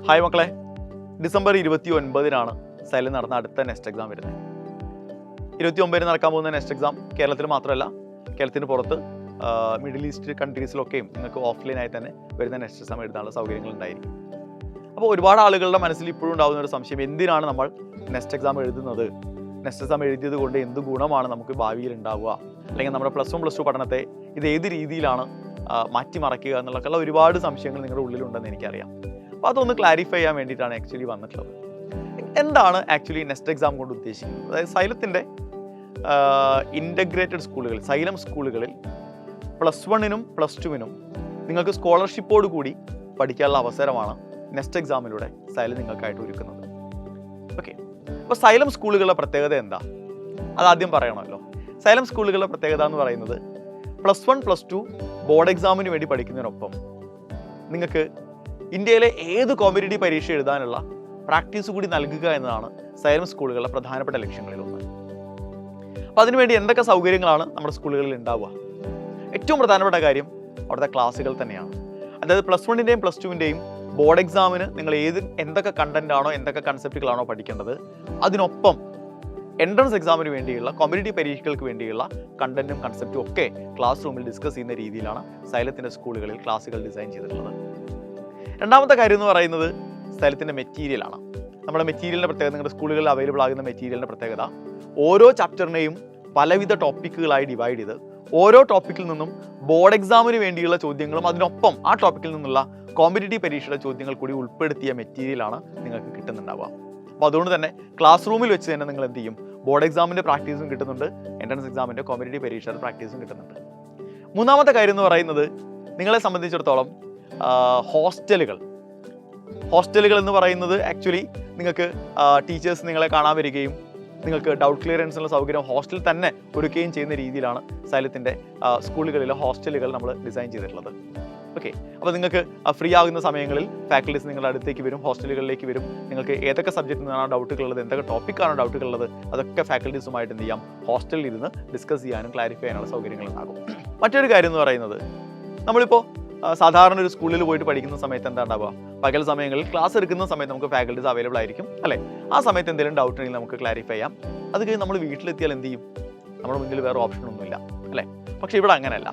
Hi മക്കളെ, December 29-നാണ് xylem നടന്ന അടുത്ത നെക്സ്റ്റ് എക്സാം വരുന്നത്. 29-ന് നടക്കാൻ പോകുന്ന നെക്സ്റ്റ് എക്സാം കേരളത്തിൽ മാത്രമല്ല, കേരളത്തിന് പുറത്ത് മിഡിൽ ഈസ്റ്റ് കൺട്രീസിലൊക്കെയും നിങ്ങൾക്ക് ഓഫ്ലൈനായി തന്നെ വരുന്ന നെക്സ്റ്റ് എക്സാം എഴുതാനുള്ള സൗകര്യങ്ങൾ ഉണ്ടായിരിക്കും. അപ്പോൾ ഒരുപാട് ആളുകളുടെ മനസ്സിൽ ഇപ്പോഴും ഉണ്ടാകുന്ന ഒരു സംശയം, എന്തിനാണ് നമ്മൾ നെക്സ്റ്റ് എക്സാം എഴുതുന്നത്? നെക്സ്റ്റ് എക്സാം എഴുതിയത് കൊണ്ട് എന്ത് ഗുണമാണ് നമുക്ക് ഭാവിയിൽ ഉണ്ടാവുക? അല്ലെങ്കിൽ നമ്മുടെ പ്ലസ് 1 പ്ലസ് 2 പഠനത്തെ ഇത് ഏത് രീതിയിലാണ് മാറ്റിമറിക്കുക എന്നുള്ളൊക്കെയുള്ള ഒരുപാട് സംശയങ്ങൾ നിങ്ങളുടെ ഉള്ളിലുണ്ടെന്ന് എനിക്കറിയാം. അപ്പോൾ അതൊന്ന് ക്ലാരിഫൈ ചെയ്യാൻ വേണ്ടിയിട്ടാണ് ആക്ച്വലി വന്നിട്ടുള്ളത്. എന്താണ് ആക്ച്വലി നെക്സ്റ്റ് എക്സാം കൊണ്ട് ഉദ്ദേശിക്കുന്നത്? അതായത് സൈലത്തിൻ്റെ ഇൻ്റഗ്രേറ്റഡ് സ്കൂളുകളിൽ, സൈലം സ്കൂളുകളിൽ പ്ലസ് 1-നും പ്ലസ് 2-നും നിങ്ങൾക്ക് സ്കോളർഷിപ്പോട് കൂടി പഠിക്കാനുള്ള അവസരമാണ് നെക്സ്റ്റ് എക്സാമിലൂടെ സൈലം നിങ്ങൾക്കായിട്ട് ഒരുക്കുന്നത്. ഓക്കെ, അപ്പോൾ സൈലം സ്കൂളുകളുടെ പ്രത്യേകത എന്താ? അതാദ്യം പറയണമല്ലോ. സൈലം സ്കൂളുകളുടെ പ്രത്യേകത എന്ന് പറയുന്നത് പ്ലസ് 1 പ്ലസ് 2 ബോർഡ് എക്സാമിന് വേണ്ടി പഠിക്കുന്നതിനൊപ്പം നിങ്ങൾക്ക് ഇന്ത്യയിലെ ഏത് കോമ്പറ്റേറ്റീവ് പരീക്ഷ എഴുതാനുള്ള പ്രാക്ടീസ് കൂടി നൽകുക എന്നതാണ് സൈലം സ്കൂളുകളുടെ പ്രധാനപ്പെട്ട ലക്ഷ്യങ്ങളിലൊന്ന്. അപ്പോൾ അതിനുവേണ്ടി എന്തൊക്കെ സൗകര്യങ്ങളാണ് നമ്മുടെ സ്കൂളുകളിൽ ഉണ്ടാവുക? ഏറ്റവും പ്രധാനപ്പെട്ട കാര്യം അവിടുത്തെ ക്ലാസ്സുകൾ തന്നെയാണ്. അതായത് പ്ലസ് 1-ൻ്റെയും പ്ലസ് 2-ൻ്റെയും ബോർഡ് എക്സാമിന് നിങ്ങൾ എന്തൊക്കെ കണ്ടന്റ് ആണോ, എന്തൊക്കെ കൺസെപ്റ്റുകളാണോ പഠിക്കേണ്ടത്, അതിനൊപ്പം എൻട്രൻസ് എക്സാമിന് വേണ്ടിയുള്ള കോമ്പറ്റേറ്റീവ് പരീക്ഷകൾക്ക് വേണ്ടിയുള്ള കണ്ടന്റും കൺസെപ്റ്റും ഒക്കെ ക്ലാസ് റൂമിൽ ഡിസ്കസ് ചെയ്യുന്ന രീതിയിലാണ് സൈലത്തിൻ്റെ സ്കൂളുകളിൽ ക്ലാസ്സുകൾ ഡിസൈൻ ചെയ്തിട്ടുള്ളത്. രണ്ടാമത്തെ കാര്യം എന്ന് പറയുന്നത് സൈലത്തിൻ്റെ മെറ്റീരിയലാണ്. നമ്മുടെ മെറ്റീരിയലിൻ്റെ പ്രത്യേകത, നിങ്ങളുടെ സ്കൂളുകളിൽ അവൈലബിൾ ആകുന്ന മെറ്റീരിയലിൻ്റെ പ്രത്യേകത, ഓരോ ചാപ്റ്ററിനെയും പലവിധ ടോപ്പിക്കുകളായി ഡിവൈഡ് ചെയ്ത് ഓരോ ടോപ്പിക്കിൽ നിന്നും ബോർഡ് എക്സാമിന് വേണ്ടിയുള്ള ചോദ്യങ്ങളും അതിനൊപ്പം ആ ടോപ്പിക്കിൽ നിന്നുള്ള കോമ്പറ്റേറ്റീവ് പരീക്ഷയുടെ ചോദ്യങ്ങൾ കൂടി ഉൾപ്പെടുത്തിയ മെറ്റീരിയലാണ് നിങ്ങൾക്ക് കിട്ടുന്നുണ്ടാവുക. അപ്പോൾ അതുകൊണ്ട് തന്നെ ക്ലാസ് റൂമിൽ വെച്ച് തന്നെ നിങ്ങൾ എന്ത് ചെയ്യും? ബോർഡ് എക്സാമിൻ്റെ പ്രാക്ടീസും കിട്ടുന്നുണ്ട്, എൻട്രൻസ് എക്സാമിൻ്റെ കോമ്പറ്റേറ്റീവ് പരീക്ഷയുടെ പ്രാക്ടീസും കിട്ടുന്നുണ്ട്. മൂന്നാമത്തെ കാര്യം എന്ന് പറയുന്നത് നിങ്ങളെ സംബന്ധിച്ചിടത്തോളം ഹോസ്റ്റലുകൾ എന്ന് പറയുന്നത് ആക്ച്വലി നിങ്ങൾക്ക് ടീച്ചേഴ്സ് നിങ്ങളെ കാണാൻ വരികയും നിങ്ങൾക്ക് ഡൗട്ട് ക്ലിയറൻസിനുള്ള സൗകര്യം ഹോസ്റ്റലിൽ തന്നെ ഒരുക്കുകയും ചെയ്യുന്ന രീതിയിലാണ് സൈലത്തിൻ്റെ സ്കൂളുകളിലെ ഹോസ്റ്റലുകൾ നമ്മൾ ഡിസൈൻ ചെയ്തിട്ടുള്ളത്. ഓക്കെ, അപ്പോൾ നിങ്ങൾക്ക് ഫ്രീ ആകുന്ന സമയങ്ങളിൽ ഫാക്കൽറ്റീസ് നിങ്ങളുടെ അടുത്തേക്ക് വരും, ഹോസ്റ്റലുകളിലേക്ക് വരും. നിങ്ങൾക്ക് ഏതൊക്കെ സബ്ജക്റ്റിൽ നിന്നാണ് ഡൗട്ടുകളുള്ളത്, എന്തൊക്കെ ടോപ്പിക്കാണ് ഡൗട്ടുകളുള്ളത്, അതൊക്കെ ഫാക്കൽറ്റീസുമായിട്ട് എന്ത് ചെയ്യാം? ഹോസ്റ്റലിൽ ഇരുന്ന് ഡിസ്കസ് ചെയ്യാനും ക്ലാരിഫൈ ചെയ്യാനുള്ള സൗകര്യങ്ങൾ ഉണ്ടാകും. മറ്റൊരു കാര്യം എന്ന് പറയുന്നത്, നമ്മളിപ്പോൾ സാധാരണ ഒരു സ്കൂളിൽ പോയിട്ട് പഠിക്കുന്ന സമയത്ത് എന്താ ഉണ്ടാവുക? പകൽ സമയങ്ങളിൽ ക്ലാസ് എടുക്കുന്ന സമയത്ത് നമുക്ക് ഫാക്കൽറ്റീസ് അവൈലബിൾ ആയിരിക്കും അല്ലേ? ആ സമയത്ത് എന്തെങ്കിലും ഡൗട്ട് ഉണ്ടെങ്കിൽ നമുക്ക് ക്ലാരിഫൈ ചെയ്യാം. അത് കഴിഞ്ഞ് നമ്മൾ വീട്ടിലെത്തിയാൽ എന്ത് ചെയ്യും? നമ്മുടെ മുന്നിൽ വേറെ ഓപ്ഷനൊന്നുമില്ല അല്ലേ? പക്ഷേ ഇവിടെ അങ്ങനെയല്ല.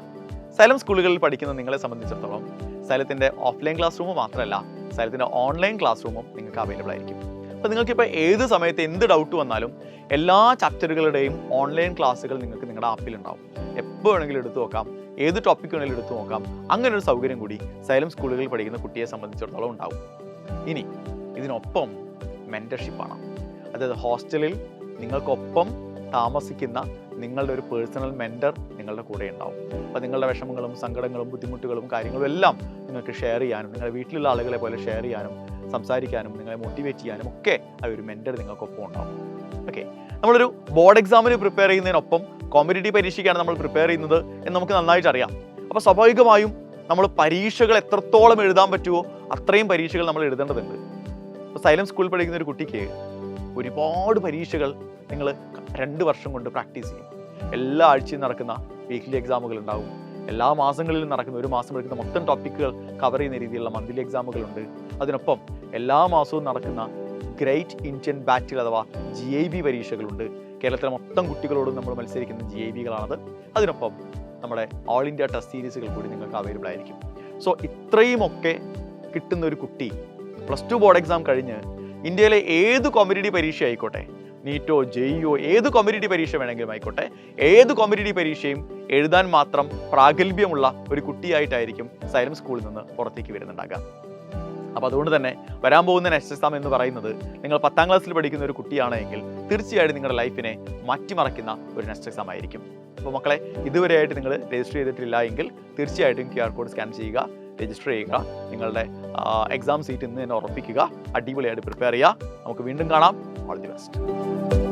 സൈലം സ്കൂളുകളിൽ പഠിക്കുന്ന നിങ്ങളെ സംബന്ധിച്ചിടത്തോളം സൈലത്തിൻ്റെ ഓഫ്ലൈൻ ക്ലാസ് റൂം മാത്രമല്ല, സൈലത്തിൻ്റെ ഓൺലൈൻ ക്ലാസ് റൂമും നിങ്ങൾക്ക് അവൈലബിൾ ആയിരിക്കും. അപ്പോൾ നിങ്ങൾക്കിപ്പോൾ ഏത് സമയത്ത് എന്ത് ഡൗട്ട് വന്നാലും എല്ലാ ചാപ്റ്ററുകളുടെയും ഓൺലൈൻ ക്ലാസ്സുകൾ നിങ്ങൾക്ക് നിങ്ങളുടെ ആപ്പിൽ ഉണ്ടാവും. എപ്പോൾ വേണമെങ്കിലും എടുത്തു നോക്കാം, ഏത് ടോപ്പിക് വേണമെങ്കിലും എടുത്തു നോക്കാം. അങ്ങനെ ഒരു സൗകര്യം കൂടി സൈലം സ്കൂളുകളിൽ പഠിക്കുന്ന കുട്ടിയെ സംബന്ധിച്ചിടത്തോളം ഉണ്ടാവും. ഇനി ഇതിനൊപ്പം മെൻറ്റർഷിപ്പാണ്. അതായത് ഹോസ്റ്റലിൽ നിങ്ങൾക്കൊപ്പം താമസിക്കുന്ന നിങ്ങളുടെ ഒരു പേഴ്സണൽ മെൻറ്റർ നിങ്ങളുടെ കൂടെ ഉണ്ടാവും. അപ്പോൾ നിങ്ങളുടെ വിഷമങ്ങളും സങ്കടങ്ങളും ബുദ്ധിമുട്ടുകളും കാര്യങ്ങളും എല്ലാം നിങ്ങൾക്ക് ഷെയർ ചെയ്യാനും, നിങ്ങളുടെ വീട്ടിലുള്ള ആളുകളെ പോലെ ഷെയർ ചെയ്യാനും, സംസാരിക്കാനും, നിങ്ങളെ മോട്ടിവേറ്റ് ചെയ്യാനും ഒക്കെ ആ ഒരു മെൻറ്റർ നിങ്ങൾക്കൊപ്പം ഉണ്ടാവും. ഓക്കെ, നമ്മളൊരു ബോർഡ് എക്സാമിന് പ്രിപ്പയർ ചെയ്യുന്നതിനൊപ്പം കോമ്പറ്റേറ്റീവ് പരീക്ഷയ്ക്കാണ് നമ്മൾ പ്രിപ്പയർ ചെയ്യുന്നത് എന്ന് നമുക്ക് നന്നായിട്ട് അറിയാം. അപ്പോൾ സ്വാഭാവികമായും നമ്മൾ പരീക്ഷകൾ എത്രത്തോളം എഴുതാൻ പറ്റുമോ അത്രയും പരീക്ഷകൾ നമ്മൾ എഴുതേണ്ടതുണ്ട്. ഇപ്പോൾ സൈലം സ്കൂളിൽ പഠിക്കുന്ന ഒരു കുട്ടിക്ക് ഒരുപാട് പരീക്ഷകൾ നിങ്ങൾ 2 വർഷം കൊണ്ട് പ്രാക്ടീസ് ചെയ്യും. എല്ലാ ആഴ്ചയും നടക്കുന്ന വീക്ക്ലി എക്സാമുകൾ ഉണ്ടാവും. എല്ലാ മാസങ്ങളിലും നടക്കുന്ന, ഒരു മാസം എടുക്കുന്ന മൊത്തം ടോപ്പിക്കുകൾ കവർ ചെയ്യുന്ന രീതിയിലുള്ള മന്ത്ലി എക്സാമുകളുണ്ട്. അതിനൊപ്പം എല്ലാ മാസവും നടക്കുന്ന ഗ്രേറ്റ് ഇന്ത്യൻ ബാറ്റിൽ അഥവാ GIB പരീക്ഷകളുണ്ട്. കേരളത്തിലെ മൊത്തം കുട്ടികളോടും നമ്മൾ മത്സരിക്കുന്ന GIBകളാണത്. അതിനൊപ്പം നമ്മുടെ ഓൾ ഇന്ത്യ ടെസ്റ്റ് സീരീസുകൾ കൂടി നിങ്ങൾക്ക് അവൈലബിൾ ആയിരിക്കും. സോ ഇത്രയുമൊക്കെ കിട്ടുന്ന ഒരു കുട്ടി പ്ലസ് 2 ബോർഡ് എക്സാം കഴിഞ്ഞ് ഇന്ത്യയിലെ ഏത് കോമ്പറ്റേറ്റീവ് പരീക്ഷ ആയിക്കോട്ടെ, നീറ്റോ JEO ഏത് കോമ്പറ്റേറ്റീവ് പരീക്ഷ വേണമെങ്കിലും ആയിക്കോട്ടെ, ഏത് കോമ്പറ്റേറ്റീവ് പരീക്ഷയും എഴുതാൻ മാത്രം പ്രാഗൽഭ്യമുള്ള ഒരു കുട്ടിയായിട്ടായിരിക്കും സൈലം സ്കൂളിൽ നിന്ന് പുറത്തേക്ക് വരുന്നുണ്ടാകുക. അപ്പോൾ അതുകൊണ്ട് തന്നെ വരാൻ പോകുന്ന നെക്സ്റ്റ് എക്സാം എന്ന് പറയുന്നത്, നിങ്ങൾ 10ാം ക്ലാസ്സിൽ പഠിക്കുന്ന ഒരു കുട്ടിയാണെങ്കിൽ തീർച്ചയായിട്ടും നിങ്ങളുടെ ലൈഫിനെ മാറ്റിമറിക്കുന്ന ഒരു നെക്സ്റ്റ് എക്സാം ആയിരിക്കും. അപ്പോൾ മക്കളെ, ഇതുവരെയായിട്ട് നിങ്ങൾ രജിസ്റ്റർ ചെയ്തിട്ടില്ല എങ്കിൽ തീർച്ചയായിട്ടും QR കോഡ് സ്കാൻ ചെയ്യുക, രജിസ്റ്റർ ചെയ്യുക, നിങ്ങളുടെ എക്സാം സീറ്റ് ഇന്ന് തന്നെ ഉറപ്പിക്കുക, അടിപൊളിയായിട്ട് പ്രിപ്പയർ ചെയ്യുക. നമുക്ക് വീണ്ടും കാണാം. All the best.